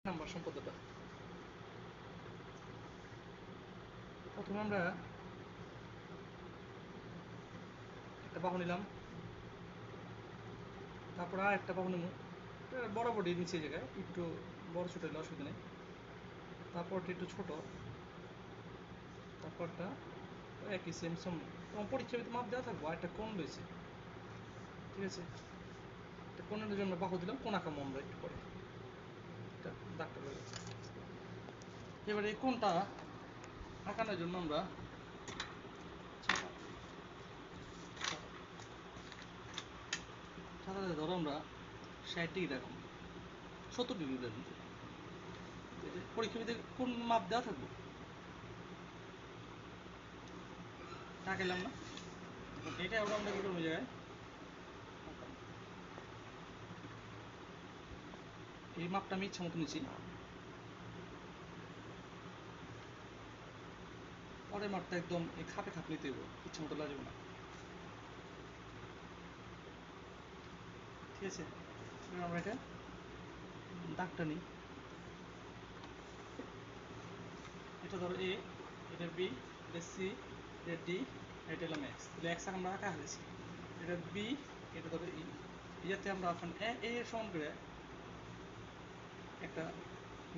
Number সম্পদটা প্রথমে আমরা একটা বাহু নিলাম, তারপর আর একটা বাহু নেব। বরাবরই নিচে জায়গায় একটু বড় ছোট হলে অসুবিধা নেই। তারপরটা একটু ছোট, তারপরটা একই সেম সেম। এবং পরীক্ষা মাপ দেওয়া থাকবো। আর একটা কোণ রয়েছে, ঠিক আছে। একটা কোণের জন্য বাহু দিলাম, কোণ আঁকামো আমরা একটু পরে। এটা ডাক্তার হয়ে গেছে। এবার এই কোণটা আঁকানোর জন্য আমরা সাধারণত ধরো আমরা 60 রাখবো, 70 রাখবো। পরীক্ষাবিদের কোন মাপ দেওয়া থাকবো, আঁকাইলাম না। এটা আবার আমরা কি করবো জায়গায়, এই মাপটা আমি ইচ্ছা মতো নিচ্ছি। পরের মাপটা একদম এই খাপে খাপ নিতে হইব, ইচ্ছা মতো লাগবে না, ঠিক আছে। এবার আমরা এটা দাগটা নিই। এটা ধরো এ, এটা বি, এটা সি, এটা ডি, এটা হলাম এক্স। তাহলে এক্স আমরা আঁকা হয়েছি। এটা বি, এটা ধরো ই। ইয়াতে আমরা অপশন এ এর সমান করে একটা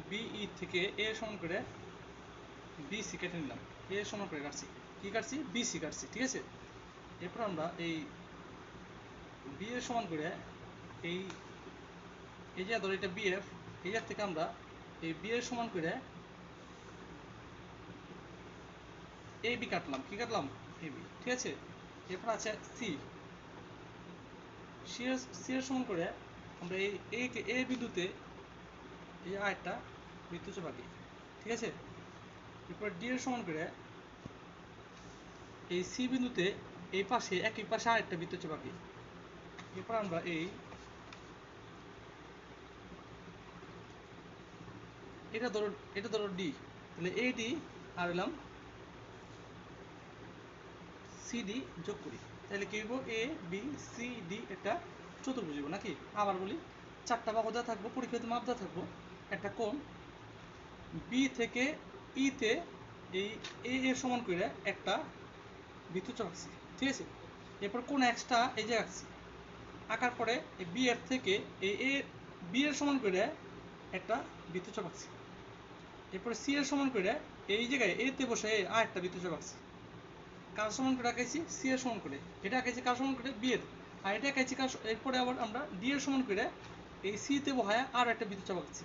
বিই থেকে এ সমান করে বিসি কেটে নিলাম। এ সমান করে কাটছি, কি কাটছি, বিসি কাটছি, ঠিক আছে। এরপর আমরা এই বি এর সমান করে এই এই যে ধরো এটা বিএফ, এই জায়গা থেকে আমরা এই বি এর সমান করে এ বি কাটলাম, কি কাটলাম, এ বি, ঠিক আছে। এরপর আছে সি, সি এর সমান করে আমরা এই এ বিন্দুতে এই আরেকটা বৃত্ত বাকি, ঠিক আছে। এরপর ডি এর সমান করে এই সি বিন্দুতে এই পাশে একই পাশে আরেকটা বৃত্ত বাকি। এরপর আমরা এটা ধরো ডি, তাহলে এই ডি আর এলাম সিডি যোগ করি, তাহলে কি হইব, এ বি সি ডি একটা চতুর্ভুজ হইব নাকি। আবার বলি, চারটা বাহু দেওয়া থাকবো, পরীক্ষিত মাপ দেওয়া থাকবো, একটা কোণ বি থেকে ইতে এই এ এর সমান করে একটা বৃত্ত আঁকছি, ঠিক আছে। এরপর কোণ এক্সট্রা এই যে আঁকছি, আঁকার পরে এই বি এর থেকে এই এ বি এর সমান করে একটা বৃত্তচাপ আঁকছি। এরপরে সি এর সমান করে এই জায়গায় এতে বসে আর একটা বৃত্তচাপ আঁকছি। কার সমান করে আঁকাইছি, সি এর সমান করে। এটা আঁকাইছি কার সমান করে, বি এর। আর এটা আঁকাইছি কার, এরপরে আবার আমরা ডি এর সমান করে এই সি তে বহায় আর একটা বৃত্তচাপ আঁকছি।